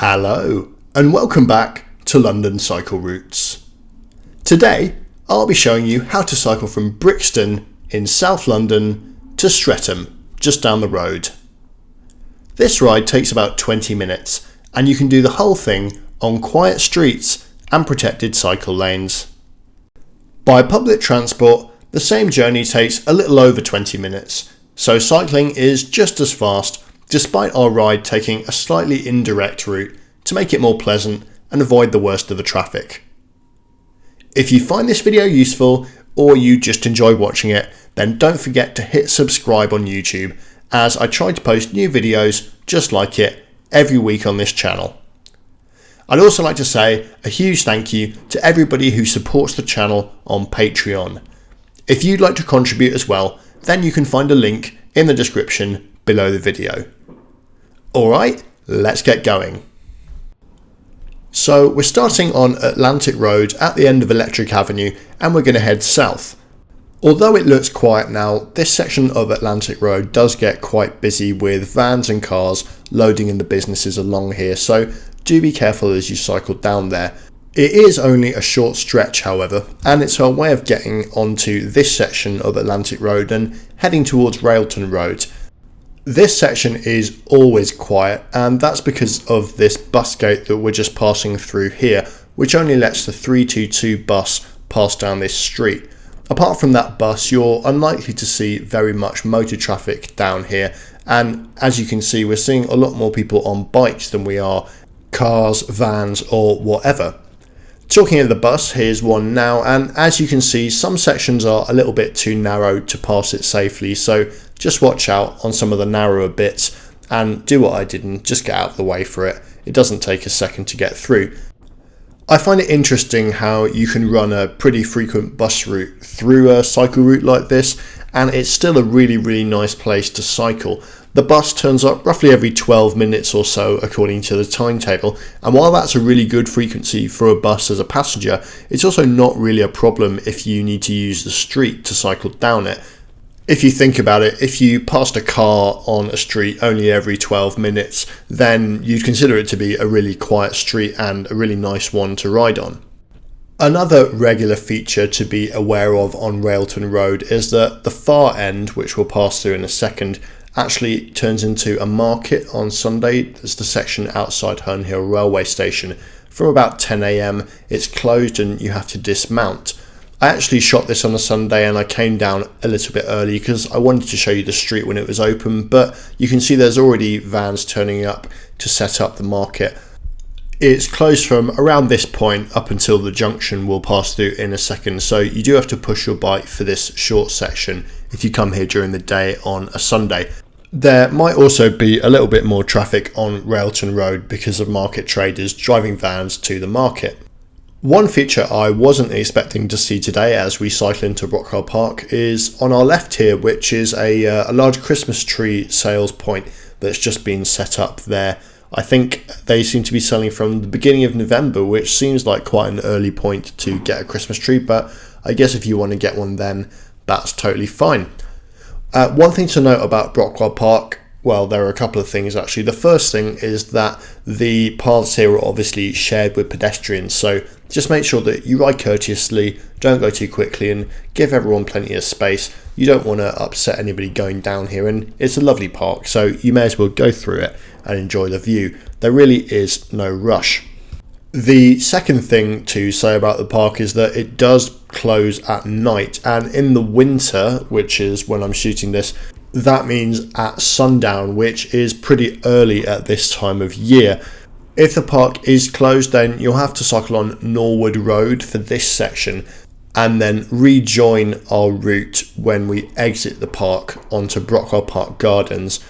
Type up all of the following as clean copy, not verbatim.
Hello and welcome back to London Cycle Routes. Today I'll be showing you how to cycle from Brixton in South London to Streatham, just down the road. This ride takes about 20 minutes and you can do the whole thing on quiet streets and protected cycle lanes. By public transport, the same journey takes a little over 20 minutes, so cycling is just as fast despite our ride taking a slightly indirect route to make it more pleasant and avoid the worst of the traffic. If you find this video useful or you just enjoy watching it, then don't forget to hit subscribe on YouTube, as I try to post new videos just like it every week on this channel. I'd also like to say a huge thank you to everybody who supports the channel on Patreon. If you'd like to contribute as well, then you can find a link in the description below the video. Alright, let's get going. So we're starting on Atlantic Road at the end of Electric Avenue and we're going to head south. Although it looks quiet now, this section of Atlantic Road does get quite busy with vans and cars loading in the businesses along here, so do be careful as you cycle down there. It is only a short stretch however, and it's our way of getting onto this section of Atlantic Road and heading towards Railton Road. This section is always quiet, and that's because of this bus gate that we're just passing through here, which only lets the 322 bus pass down this street. Apart from that bus, you're unlikely to see very much motor traffic down here, and as you can see, we're seeing a lot more people on bikes than we are cars, vans or whatever. Talking of the bus, here's one now, and as you can see, some sections are a little bit too narrow to pass it safely, so just watch out on some of the narrower bits and do what I did and just get out of the way for it. It doesn't take a second to get through. I find it interesting how you can run a pretty frequent bus route through a cycle route like this, and it's still a really nice place to cycle. The bus turns up roughly every 12 minutes or so according to the timetable, and while that's a really good frequency for a bus as a passenger, it's also not really a problem if you need to use the street to cycle down it. If you think about it, if you passed a car on a street only every 12 minutes, then you'd consider it to be a really quiet street and a really nice one to ride on. Another regular feature to be aware of on Railton Road is that the far end, which we'll pass through in a second, actually turns into a market on Sunday. There's the section outside Herne Hill railway station. From about 10 AM it's closed and you have to dismount. I actually shot this on a Sunday and I came down a little bit early because I wanted to show you the street when it was open, but you can see there's already vans turning up to set up the market. It's closed from around this point up until the junction we'll pass through in a second, so you do have to push your bike for this short section if you come here during the day on a Sunday. There might also be a little bit more traffic on Railton Road because of market traders driving vans to the market. One feature I wasn't expecting to see today as we cycle into Brockwell Park is on our left here, which is a large Christmas tree sales point that's just been set up there. I think they seem to be selling from the beginning of November, which seems like quite an early point to get a Christmas tree, but I guess if you want to get one then, that's totally fine. One thing to note about Brockwell Park, well, there are a couple of things actually. The first thing is that the paths here are obviously shared with pedestrians, so just make sure that you ride courteously, don't go too quickly, and give everyone plenty of space. You don't want to upset anybody going down here, and it's a lovely park, so you may as well go through it and enjoy the view. There really is no rush. The second thing to say about the park is that it does close at night, and in the winter, which is when I'm shooting this, that means at sundown, which is pretty early at this time of year. If the park is closed, then you'll have to cycle on Norwood Road for this section and then rejoin our route when we exit the park onto Brockwell Park Gardens.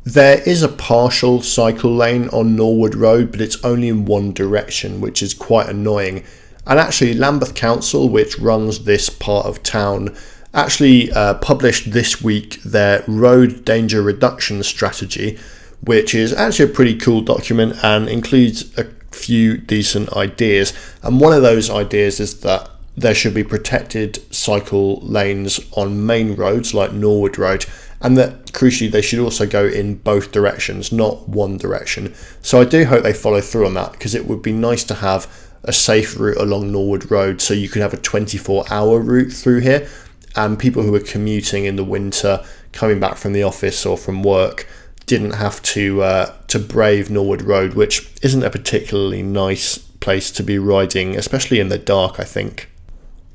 There is a partial cycle lane on Norwood Road, but it's only in one direction, which is quite annoying. And actually Lambeth Council, which runs this part of town, actually published this week their road danger reduction strategy, which is actually a pretty cool document and includes a few decent ideas. And one of those ideas is that there should be protected cycle lanes on main roads like Norwood Road, and that crucially they should also go in both directions, not one direction. So I do hope they follow through on that, because it would be nice to have a safe route along Norwood Road, so you could have a 24-hour route through here, and people who are commuting in the winter, coming back from the office or from work, didn't have to brave Norwood Road, which isn't a particularly nice place to be riding, especially in the dark, I think.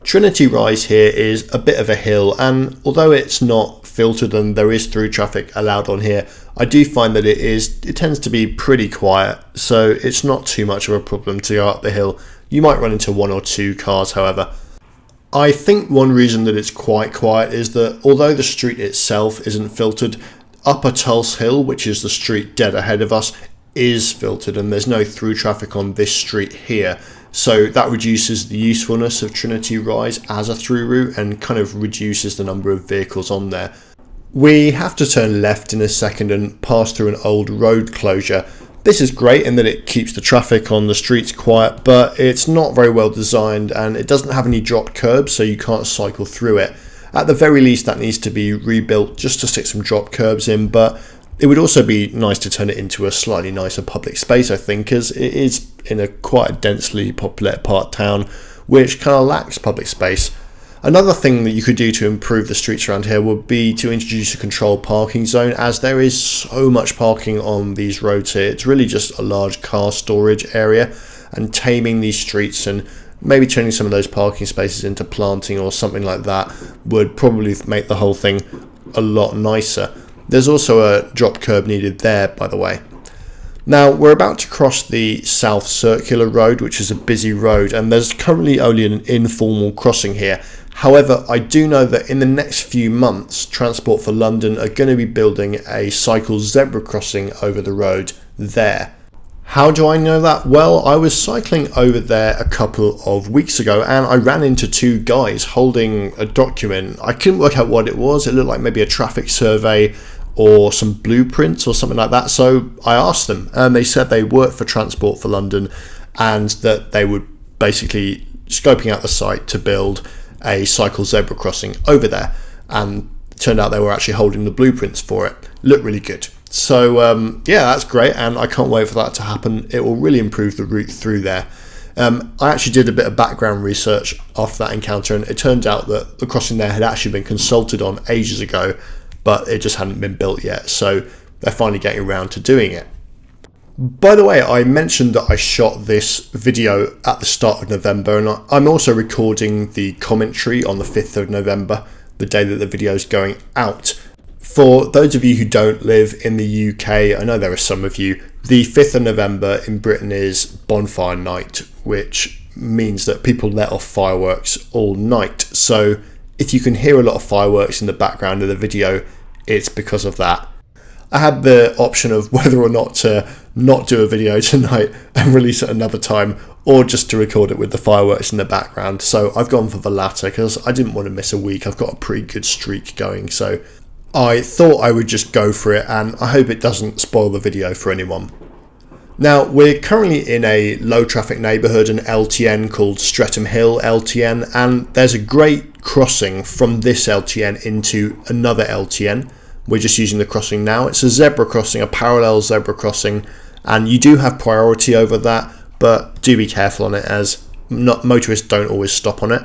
Trinity Rise here is a bit of a hill, and although it's not filtered and there is through traffic allowed on here, I do find that it tends to be pretty quiet, so it's not too much of a problem to go up the hill. You might run into one or two cars, however. I think one reason that it's quite quiet is that although the street itself isn't filtered, Upper Tulse Hill, which is the street dead ahead of us, is filtered, and there's no through traffic on this street here. So that reduces the usefulness of Trinity Rise as a through route and kind of reduces the number of vehicles on there. We have to turn left in a second and pass through an old road closure. This is great in that it keeps the traffic on the streets quiet, but it's not very well designed and it doesn't have any drop curbs, so you can't cycle through it. At the very least, that needs to be rebuilt just to stick some drop curbs in, but it would also be nice to turn it into a slightly nicer public space, I think, as it is in a quite densely populated part of town, which kind of lacks public space. Another thing that you could do to improve the streets around here would be to introduce a controlled parking zone, as there is so much parking on these roads here. It's really just a large car storage area, and taming these streets and maybe turning some of those parking spaces into planting or something like that would probably make the whole thing a lot nicer. There's also a drop curb needed there, by the way. Now, we're about to cross the South Circular Road, which is a busy road, and there's currently only an informal crossing here. However, I do know that in the next few months, Transport for London are going to be building a cycle zebra crossing over the road there. How do I know that? Well, I was cycling over there a couple of weeks ago and I ran into two guys holding a document. I couldn't work out what it was. It looked like maybe a traffic survey or some blueprints or something like that. So I asked them, and they said they worked for Transport for London and that they would basically scoping out the site to build a cycle zebra crossing over there. And it turned out they were actually holding the blueprints for it. Looked really good. So yeah, that's great, and I can't wait for that to happen. It will really improve the route through there. I actually did a bit of background research after that encounter, and it turned out that the crossing there had actually been consulted on ages ago, but it just hadn't been built yet, so they're finally getting around to doing it. By the way, I mentioned that I shot this video at the start of November, and I'm also recording the commentary on the 5th of November, the day that the video is going out. For those of you who don't live in the UK, I know there are some of you, the 5th of November in Britain is bonfire night, which means that people let off fireworks all night. So if you can hear a lot of fireworks in the background of the video, it's because of that. I had the option of whether or not to not do a video tonight and release it another time, or just to record it with the fireworks in the background. So I've gone for the latter because I didn't want to miss a week. I've got a pretty good streak going, so I thought I would just go for it, and I hope it doesn't spoil the video for anyone. Now, we're currently in a low traffic neighbourhood, an LTN called Streatham Hill LTN, and there's a great crossing from this LTN into another LTN. We're just using the crossing now. It's a zebra crossing, a parallel zebra crossing, and you do have priority over that, but do be careful on it, as motorists don't always stop on it.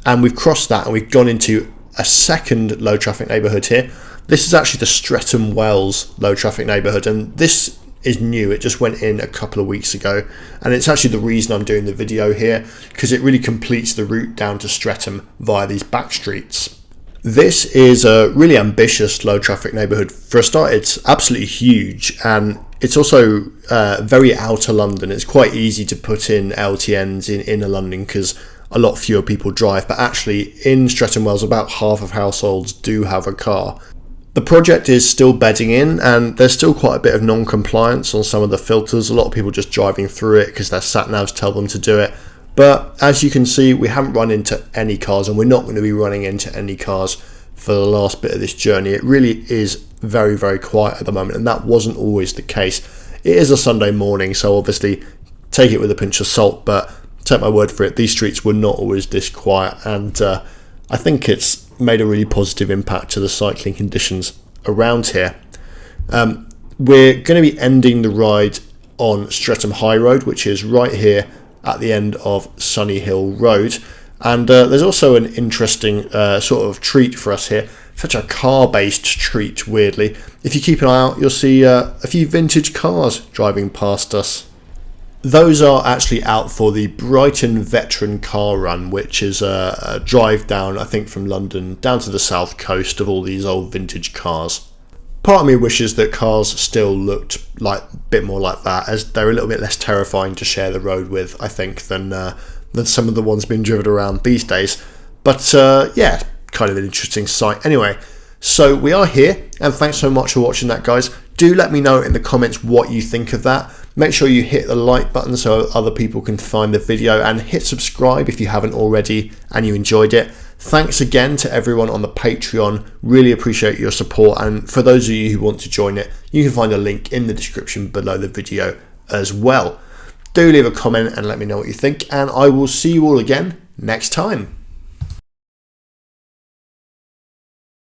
And we've crossed that and we've gone into a second low traffic neighbourhood here. This is actually the Streatham Wells low traffic neighbourhood, and this is new. It just went in a couple of weeks ago, and it's actually the reason I'm doing the video here, because it really completes the route down to Streatham via these back streets. This is a really ambitious low traffic neighbourhood. For a start, it's absolutely huge, and it's also very outer London. It's quite easy to put in LTNs in inner London because a lot fewer people drive, but actually in Streatham Wells about half of households do have a car. The project is still bedding in, and there's still quite a bit of non-compliance on some of the filters. A lot of people just driving through it because their sat-navs tell them to do it. But as you can see, we haven't run into any cars, and we're not going to be running into any cars for the last bit of this journey. It really is very, very quiet at the moment, and that wasn't always the case. It is a Sunday morning, so obviously take it with a pinch of salt, but take my word for it, these streets were not always this quiet, and I think it's made a really positive impact to the cycling conditions around here. We're going to be ending the ride on Streatham High Road, which is right here at the end of Sunny Hill Road, and there's also an interesting sort of treat for us here. Such a car-based treat, weirdly. If you keep an eye out, you'll see a few vintage cars driving past us. Those are actually out for the Brighton Veteran Car Run, which is a drive down, I think, from London down to the south coast of all these old vintage cars. Part of me wishes that cars still looked like a bit more like that, as they're a little bit less terrifying to share the road with, I think, than some of the ones being driven around these days. But yeah, kind of an interesting sight. Anyway, so we are here, and thanks so much for watching that, guys. Do let me know in the comments what you think of that. Make sure you hit the like button so other people can find the video, and hit subscribe if you haven't already and you enjoyed it. Thanks again to everyone on the Patreon. Really appreciate your support, and for those of you who want to join it, you can find a link in the description below the video as well. Do leave a comment and let me know what you think, and I will see you all again next time.